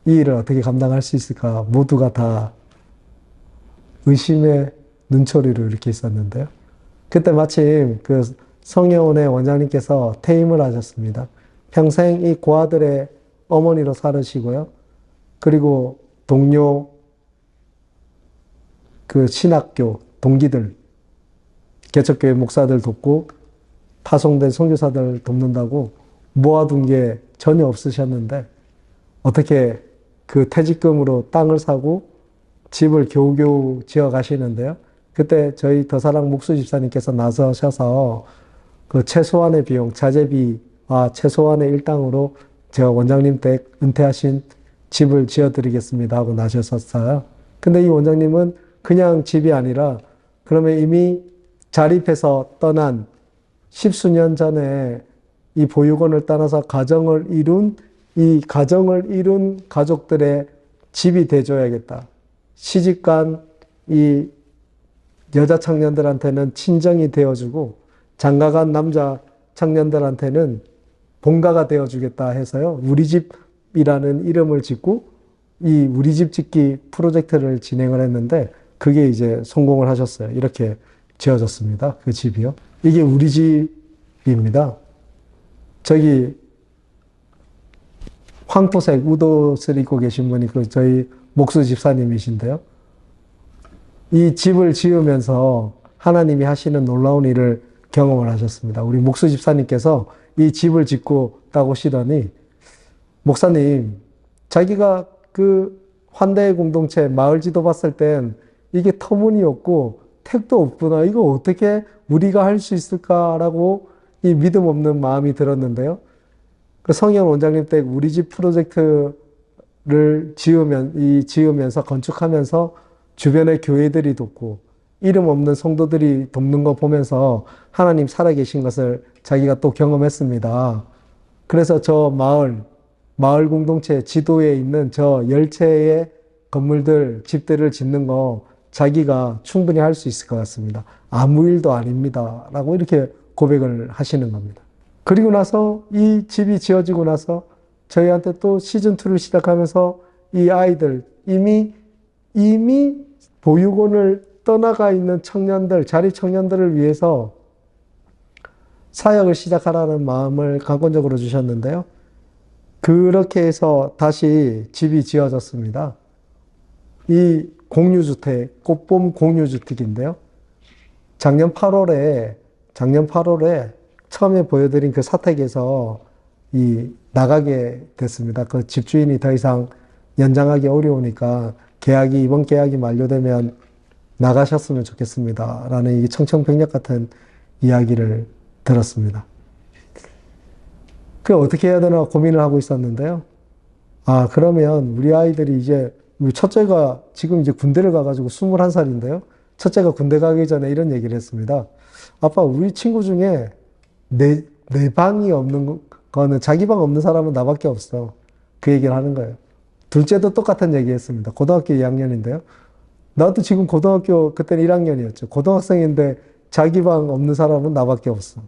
이 일을 어떻게 감당할 수 있을까 모두가 다 의심의 눈초리를 이렇게 있었는데요. 그때 마침 그 성혜원의 원장님께서 퇴임을 하셨습니다. 평생 이 고아들의 어머니로 살으시고요. 그리고 동료 그 신학교 동기들, 개척교회 목사들 돕고 파송된 선교사들 돕는다고 모아둔 게 전혀 없으셨는데 어떻게 그 퇴직금으로 땅을 사고 집을 겨우겨우 지어 가시는데요. 그때 저희 더사랑 목수 집사님께서 나서셔서 그 최소한의 비용, 자재비와 최소한의 일당으로 제가 원장님 댁 은퇴하신 집을 지어드리겠습니다 하고 나셨었어요. 근데 이 원장님은 그냥 집이 아니라 그러면 이미 자립해서 떠난 10수년 전에 이 보육원을 떠나서 가정을 이룬 이 가정을 이룬 가족들의 집이 돼줘야겠다. 시집간 이 여자 청년들한테는 친정이 되어주고 장가간 남자 청년들한테는 본가가 되어주겠다 해서요. 우리 집이라는 이름을 짓고 이 우리 집 짓기 프로젝트를 진행을 했는데 그게 이제 성공을 하셨어요. 이렇게 지어졌습니다. 그 집이요. 이게 우리 집입니다. 저기 황토색 우도옷을 입고 계신 분이 그 저희 목수 집사님이신데요. 이 집을 지으면서 하나님이 하시는 놀라운 일을 경험을 하셨습니다. 우리 목수 집사님께서 이 집을 짓고 따오시더니 목사님, 자기가 그 환대의 공동체 마을 지도 봤을 땐 이게 터무니없고 택도 없구나. 이거 어떻게 우리가 할 수 있을까라고 이 믿음 없는 마음이 들었는데요. 그 성현 원장님 댁 우리 집 프로젝트를 지으면서 건축하면서 주변의 교회들이 돕고 이름 없는 성도들이 돕는 거 보면서 하나님 살아계신 것을 자기가 또 경험했습니다. 그래서 저 마을 공동체 지도에 있는 저 10채의 건물들, 집들을 짓는 거 자기가 충분히 할 수 있을 것 같습니다. 아무 일도 아닙니다. 라고 이렇게 고백을 하시는 겁니다. 그리고 나서 이 집이 지어지고 나서 저희한테 또 시즌2를 시작하면서 이 아이들, 이미 보육원을 떠나가 있는 청년들, 자립 청년들을 위해서 사역을 시작하라는 마음을 강권적으로 주셨는데요. 그렇게 해서 다시 집이 지어졌습니다. 이 공유주택, 꽃봄 공유주택인데요. 작년 8월에 처음에 보여드린 그 사택에서 나가게 됐습니다. 그 집주인이 더 이상 연장하기 어려우니까 이번 계약이 만료되면 나가셨으면 좋겠습니다. 라는 이 청천벽력 같은 이야기를 들었습니다. 그 어떻게 해야 되나 고민을 하고 있었는데요. 그러면 우리 아이들이 이제, 우리 첫째가 지금 이제 군대를 가가지고 21살인데요. 첫째가 군대 가기 전에 이런 얘기를 했습니다. 아빠, 우리 친구 중에 내 방이 없는 거는, 자기 방 없는 사람은 나밖에 없어. 그 얘기를 하는 거예요. 둘째도 똑같은 얘기 했습니다. 고등학교 2학년인데요. 나도 지금 고등학교, 그때는 1학년이었죠. 고등학생인데 자기 방 없는 사람은 나밖에 없어.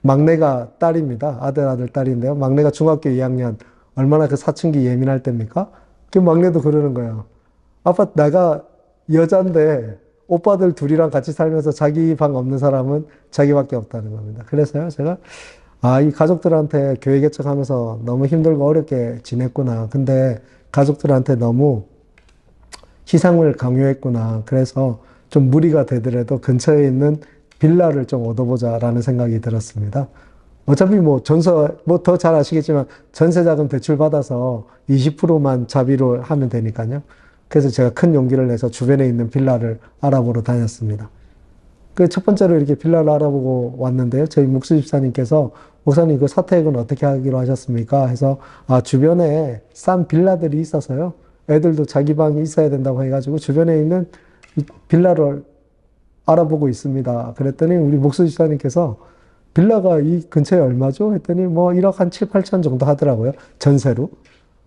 막내가 딸입니다. 아들, 딸인데요. 막내가 중학교 2학년. 얼마나 그 사춘기 예민할 때입니까? 그 막내도 그러는 거예요. 아빠, 내가 여잔데 오빠들 둘이랑 같이 살면서 자기 방 없는 사람은 자기밖에 없다는 겁니다. 그래서요, 제가, 이 가족들한테 교회 개척하면서 너무 힘들고 어렵게 지냈구나. 근데 가족들한테 너무 희생을 강요했구나. 그래서 좀 무리가 되더라도 근처에 있는 빌라를 좀 얻어보자라는 생각이 들었습니다. 어차피 더 잘 아시겠지만 전세자금 대출 받아서 20%만 자비로 하면 되니까요. 그래서 제가 큰 용기를 내서 주변에 있는 빌라를 알아보러 다녔습니다. 그 첫 번째로 이렇게 빌라를 알아보고 왔는데요. 저희 목수 집사님께서, 목사님 그 사택은 어떻게 하기로 하셨습니까? 해서 주변에 싼 빌라들이 있어서요. 애들도 자기 방이 있어야 된다고 해가지고 주변에 있는 빌라를 알아보고 있습니다. 그랬더니 우리 목수 집사님께서 빌라가 이 근처에 얼마죠? 했더니 1억 한 7, 8천 정도 하더라고요. 전세로.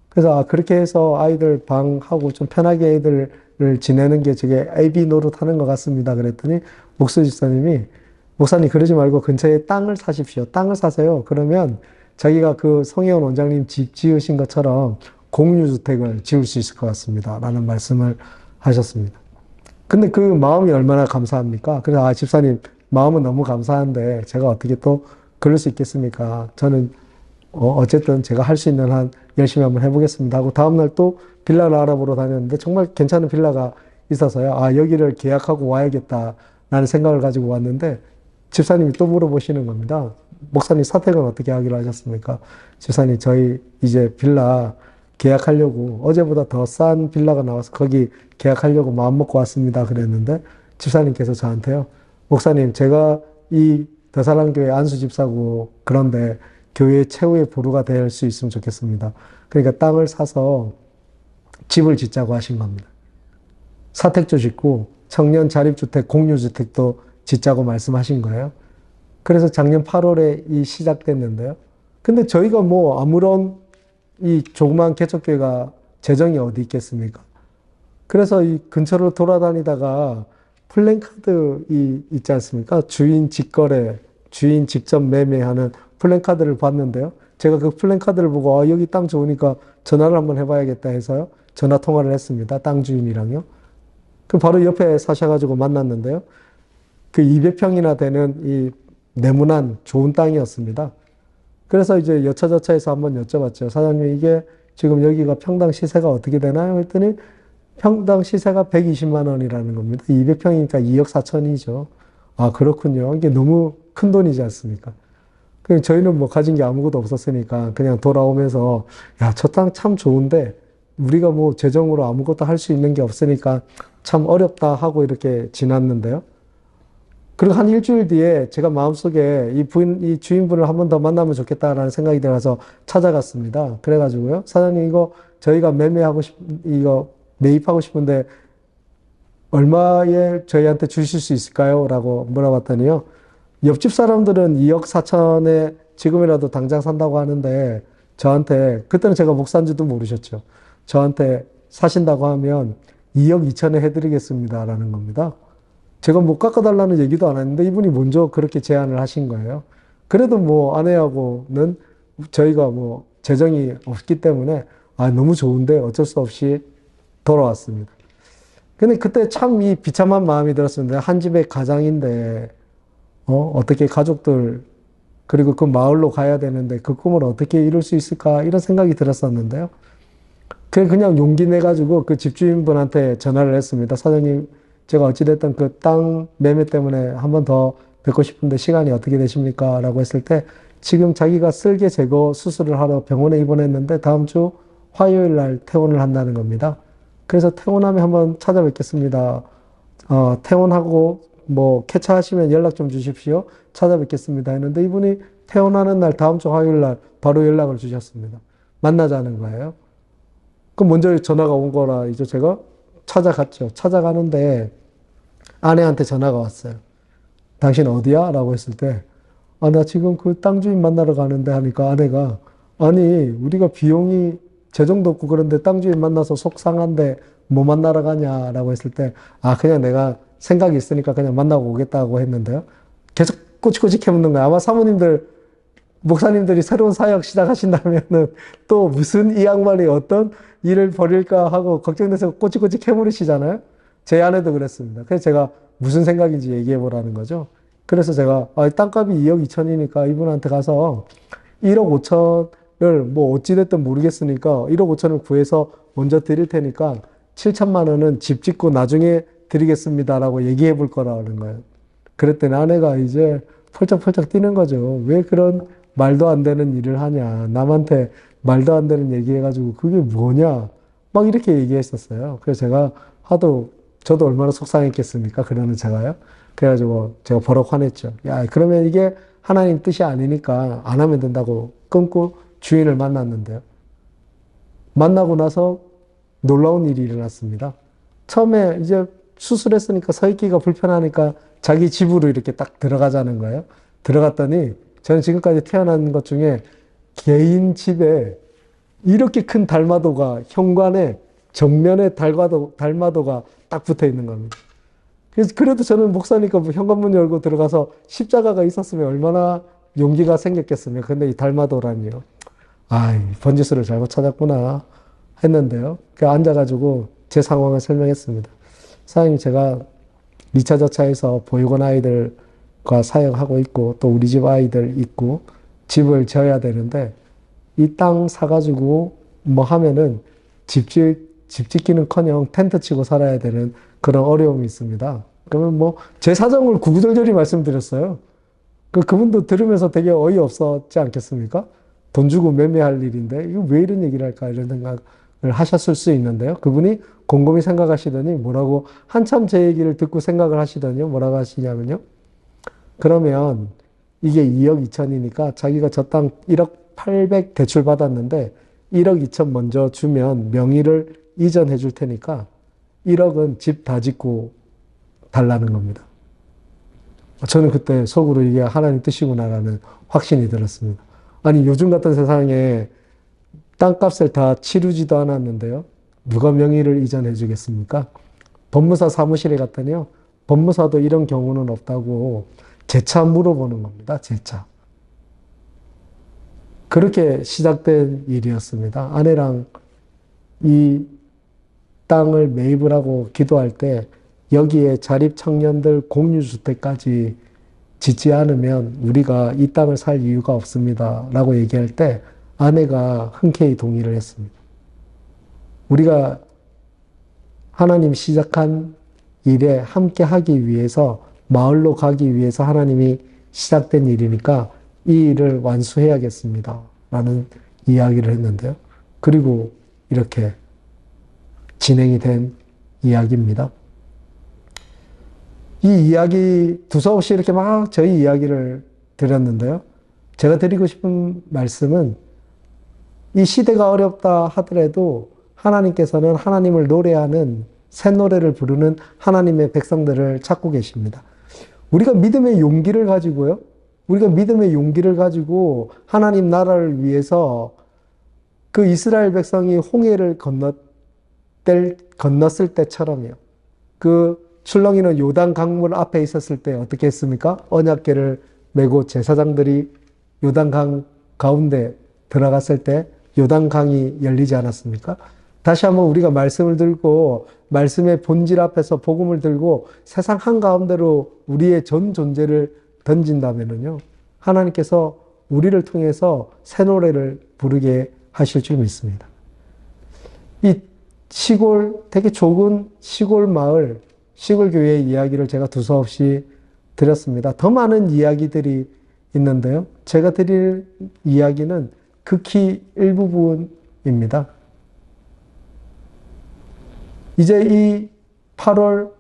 그래서 그렇게 해서 아이들 방하고 좀 편하게 애들을 지내는 게 저게 AB 노릇 하는 것 같습니다. 그랬더니 목수 집사님이, 목사님 그러지 말고 근처에 땅을 사십시오. 땅을 사세요. 그러면 자기가 그 송혜원 원장님 집 지으신 것처럼 공유주택을 지을 수 있을 것 같습니다. 라는 말씀을 하셨습니다. 근데 그 마음이 얼마나 감사합니까? 그래서 집사님 마음은 너무 감사한데 제가 어떻게 또 그럴 수 있겠습니까? 저는 어쨌든 제가 할 수 있는 한 열심히 한번 해보겠습니다 하고 다음날 또 빌라를 알아보러 다녔는데 정말 괜찮은 빌라가 있어서요. 여기를 계약하고 와야겠다라는 생각을 가지고 왔는데 집사님이 또 물어보시는 겁니다. 목사님 사택은 어떻게 하기로 하셨습니까? 집사님 저희 이제 빌라 계약하려고 어제보다 더 싼 빌라가 나와서 거기 계약하려고 마음먹고 왔습니다. 그랬는데 집사님께서 저한테요. 목사님 제가 이 대사랑교회 안수집사고 그런데 교회의 최후의 보루가 될 수 있으면 좋겠습니다. 그러니까 땅을 사서 집을 짓자고 하신 겁니다. 사택도 짓고 청년 자립주택, 공유주택도 짓자고 말씀하신 거예요. 그래서 작년 8월에 시작됐는데요. 근데 저희가 아무런 이 조그만 개척교회가 재정이 어디 있겠습니까? 그래서 이 근처를 돌아다니다가 플랜카드 있지 않습니까? 주인 직거래, 주인 직접 매매하는 플랜카드를 봤는데요. 제가 그 플랜카드를 보고 여기 땅 좋으니까 전화를 한번 해봐야겠다 해서요. 전화 통화를 했습니다. 땅 주인이랑요. 그 바로 옆에 사셔가지고 만났는데요. 그 200평이나 되는 이 네모난 좋은 땅이었습니다. 그래서 이제 여차저차해서 한번 여쭤봤죠. 사장님 이게 지금 여기가 평당 시세가 어떻게 되나요? 했더니 평당 시세가 120만 원이라는 겁니다. 200평이니까 2억 4천이죠. 그렇군요. 이게 너무 큰 돈이지 않습니까? 저희는 가진 게 아무것도 없었으니까 그냥 돌아오면서 저 땅 참 좋은데 우리가 재정으로 아무것도 할 수 있는 게 없으니까 참 어렵다 하고 이렇게 지났는데요. 그리고 한 일주일 뒤에 제가 마음속에 이 주인분을 한 번 더 만나면 좋겠다라는 생각이 들어서 찾아갔습니다. 그래가지고요. 사장님 이거 저희가 매입하고 싶은데 얼마에 저희한테 주실 수 있을까요? 라고 물어봤더니요. 옆집 사람들은 2억 4천에 지금이라도 당장 산다고 하는데 저한테, 그때는 제가 목사인지도 모르셨죠. 저한테 사신다고 하면 2억 2천에 해드리겠습니다. 라는 겁니다. 제가 깎아달라는 얘기도 안 했는데 이분이 먼저 그렇게 제안을 하신 거예요. 그래도 아내하고는 저희가 재정이 없기 때문에 너무 좋은데 어쩔 수 없이 돌아왔습니다. 근데 그때 참 이 비참한 마음이 들었습니다. 한 집의 가장인데 어떻게 가족들 그리고 그 마을로 가야 되는데 그 꿈을 어떻게 이룰 수 있을까 이런 생각이 들었었는데요. 그냥 용기 내가지고 그 집주인분한테 전화를 했습니다. 사장님, 제가 어찌됐든 그 땅 매매 때문에 한 번 더 뵙고 싶은데 시간이 어떻게 되십니까? 라고 했을 때 지금 자기가 쓸개 제거 수술을 하러 병원에 입원했는데 다음 주 화요일 날 퇴원을 한다는 겁니다. 그래서 퇴원하면 한번 찾아뵙겠습니다. 퇴원하고 뭐 쾌차하시면 연락 좀 주십시오. 찾아뵙겠습니다. 했는데 이분이 퇴원하는 날 다음 주 화요일 날 바로 연락을 주셨습니다. 만나자는 거예요. 그럼 먼저 전화가 온 거라 이제 제가 찾아갔죠. 찾아가는데 아내한테 전화가 왔어요. 당신 어디야? 라고 했을 때 나 지금 그 땅 주인 만나러 가는데 하니까 아내가 아니 우리가 비용이 재정도 없고 그런데 땅 주인 만나서 속상한데 뭐 만나러 가냐라고 했을 때 그냥 내가 생각이 있으니까 그냥 만나고 오겠다고 했는데요. 계속 꼬치꼬치 캐묻는 거야. 아마 사모님들 목사님들이 새로운 사역 시작하신다면은 또 무슨 이 양반이 어떤 일을 벌일까 하고 걱정돼서 꼬치꼬치 캐물으시잖아요. 제 아내도 그랬습니다. 그래서 제가 무슨 생각인지 얘기해 보라는 거죠. 그래서 제가 땅값이 2억 2천이니까 이분한테 가서 1억 5천을 뭐 어찌됐든 모르겠으니까 1억 5천을 구해서 먼저 드릴 테니까 7천만 원은 집 짓고 나중에 드리겠습니다라고 얘기해 볼 거라는 거예요. 그랬더니 아내가 이제 펄쩍펄쩍 뛰는 거죠. 왜 그런 말도 안 되는 일을 하냐. 남한테 말도 안 되는 얘기해가지고 그게 뭐냐. 막 이렇게 얘기했었어요. 그래서 제가 저도 얼마나 속상했겠습니까? 그러는 제가요. 그래가지고 제가 버럭 화냈죠. 야, 그러면 이게 하나님 뜻이 아니니까 안 하면 된다고 끊고 주인을 만났는데요. 만나고 나서 놀라운 일이 일어났습니다. 처음에 이제 수술했으니까 서 있기가 불편하니까 자기 집으로 이렇게 딱 들어가자는 거예요. 들어갔더니 저는 지금까지 태어난 것 중에 개인 집에 이렇게 큰 달마도가 현관에 정면에 달마도가 딱 붙어 있는 겁니다. 그래서 그래도 저는 목사니까 뭐 현관문 열고 들어가서 십자가가 있었으면 얼마나 용기가 생겼겠습니까? 근데 이 달마도라니요. 번지수를 잘못 찾았구나 했는데요. 앉아가지고 제 상황을 설명했습니다. 사장님, 제가 2차 저차에서 보육원 아이들과 사역하고 있고 또 우리 집 아이들 있고 집을 지어야 되는데 이 땅 사가지고 뭐 하면은 집 짓기는커녕 텐트 치고 살아야 되는 그런 어려움이 있습니다. 그러면 뭐 제 사정을 구구절절히 말씀드렸어요. 그분도 들으면서 되게 어이없었지 않겠습니까? 돈 주고 매매할 일인데 이거 왜 이런 얘기를 할까 이런 생각을 하셨을 수 있는데요. 그분이 곰곰이 생각하시더니 뭐라고 한참 제 얘기를 듣고 생각을 하시더니요. 뭐라고 하시냐면요. 그러면 이게 2억 2천이니까 자기가 저 땅 1억 800 대출 받았는데 1억 2천 먼저 주면 명의를 이전해 줄 테니까 1억은 집 다 짓고 달라는 겁니다. 저는 그때 속으로 이게 하나님 뜻이구나라는 확신이 들었습니다. 아니 요즘 같은 세상에 땅값을 다 치르지도 않았는데요. 누가 명의를 이전해 주겠습니까? 법무사 사무실에 갔더니요. 법무사도 이런 경우는 없다고 재차 물어보는 겁니다. 재차. 그렇게 시작된 일이었습니다. 아내랑 이 땅을 매입을 하고 기도할 때 여기에 자립 청년들 공유주택까지 짓지 않으면 우리가 이 땅을 살 이유가 없습니다. 라고 얘기할 때 아내가 흔쾌히 동의를 했습니다. 우리가 하나님 시작한 일에 함께 하기 위해서 마을로 가기 위해서 하나님이 시작된 일이니까 이 일을 완수해야겠습니다. 라는 이야기를 했는데요. 그리고 이렇게 진행이 된 이야기입니다. 이 이야기 두서없이 이렇게 막 저희 이야기를 드렸는데요. 제가 드리고 싶은 말씀은 이 시대가 어렵다 하더라도 하나님께서는 하나님을 노래하는 새 노래를 부르는 하나님의 백성들을 찾고 계십니다. 우리가 믿음의 용기를 가지고요. 우리가 믿음의 용기를 가지고 하나님 나라를 위해서 그 이스라엘 백성이 홍해를 건넜을 때처럼요. 그 출렁이는 요단 강물 앞에 있었을 때 어떻게 했습니까? 언약궤를 메고 제사장들이 요단 강 가운데 들어갔을 때 요단강이 열리지 않았습니까? 다시 한번 우리가 말씀을 들고 말씀의 본질 앞에서 복음을 들고 세상 한가운데로 우리의 전 존재를 던진다면요. 하나님께서 우리를 통해서 새 노래를 부르게 하실 줄 믿습니다. 이 되게 좁은 시골 마을, 시골 교회의 이야기를 제가 두서없이 드렸습니다. 더 많은 이야기들이 있는데요. 제가 드릴 이야기는 극히 일부분입니다. 이제 이 8월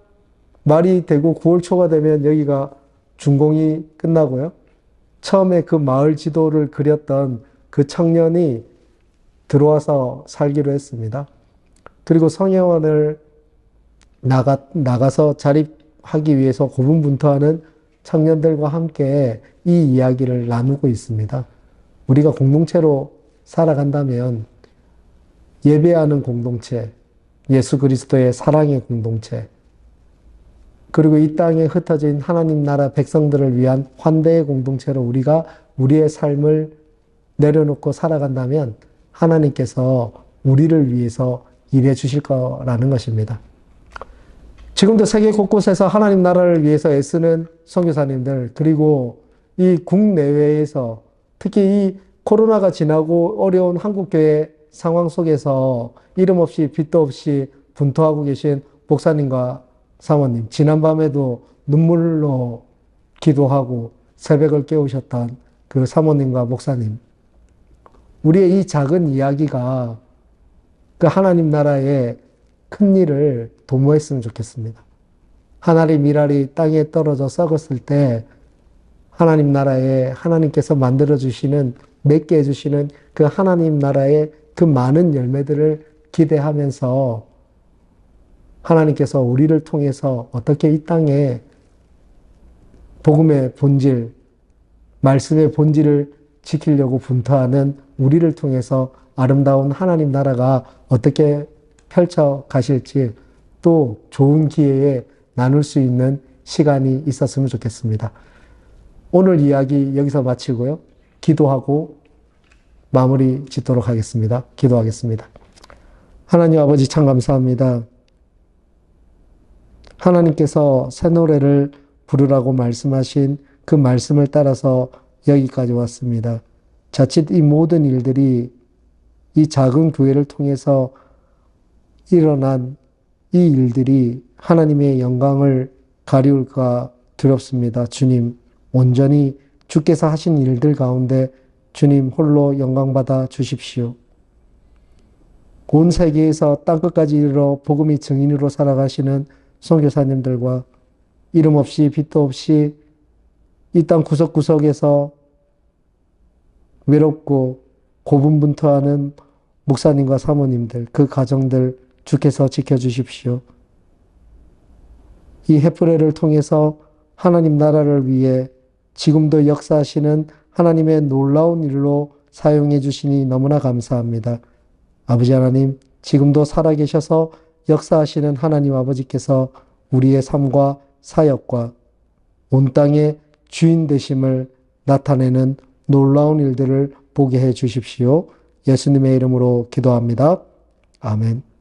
말이 되고 9월 초가 되면 여기가 준공이 끝나고요. 처음에 그 마을 지도를 그렸던 그 청년이 들어와서 살기로 했습니다. 그리고 성회원을 나가서 자립하기 위해서 고분분투하는 청년들과 함께 이 이야기를 나누고 있습니다. 우리가 공동체로 살아간다면 예배하는 공동체, 예수 그리스도의 사랑의 공동체, 그리고 이 땅에 흩어진 하나님 나라 백성들을 위한 환대의 공동체로 우리가 우리의 삶을 내려놓고 살아간다면 하나님께서 우리를 위해서 일해 주실 거라는 것입니다. 지금도 세계 곳곳에서 하나님 나라를 위해서 애쓰는 선교사님들, 그리고 이 국내외에서 특히 이 코로나가 지나고 어려운 한국교회 상황 속에서 이름 없이 빛도 없이 분투하고 계신 목사님과 사모님, 지난밤에도 눈물로 기도하고 새벽을 깨우셨던 그 사모님과 목사님, 우리의 이 작은 이야기가 그 하나님 나라의 큰 일을 도모했으면 좋겠습니다. 하나님 미랄이 땅에 떨어져 썩었을 때 하나님 나라에 하나님께서 만들어주시는, 맺게 해주시는 그 하나님 나라의 그 많은 열매들을 기대하면서 하나님께서 우리를 통해서 어떻게 이 땅에 복음의 본질, 말씀의 본질을 지키려고 분투하는 우리를 통해서 아름다운 하나님 나라가 어떻게 펼쳐 가실지 또 좋은 기회에 나눌 수 있는 시간이 있었으면 좋겠습니다. 오늘 이야기 여기서 마치고요. 기도하고 마무리 짓도록 하겠습니다. 기도하겠습니다. 하나님 아버지 참 감사합니다. 하나님께서 새 노래를 부르라고 말씀하신 그 말씀을 따라서 여기까지 왔습니다. 자칫 이 모든 일들이 이 작은 교회를 통해서 일어난 이 일들이 하나님의 영광을 가리울까 두렵습니다. 주님, 온전히 주께서 하신 일들 가운데 주님 홀로 영광받아 주십시오. 온 세계에서 땅끝까지 이르러 복음의 증인으로 살아가시는 선교사님들과 이름 없이 빛도 없이 이 땅 구석구석에서 외롭고 고분분투하는 목사님과 사모님들, 그 가정들 주께서 지켜주십시오. 이 헤프레를 통해서 하나님 나라를 위해 지금도 역사하시는 하나님의 놀라운 일로 사용해 주시니 너무나 감사합니다. 아버지 하나님, 지금도 살아계셔서 역사하시는 하나님 아버지께서 우리의 삶과 사역과 온 땅의 주인 되심을 나타내는 놀라운 일들을 보게 해 주십시오. 예수님의 이름으로 기도합니다. 아멘.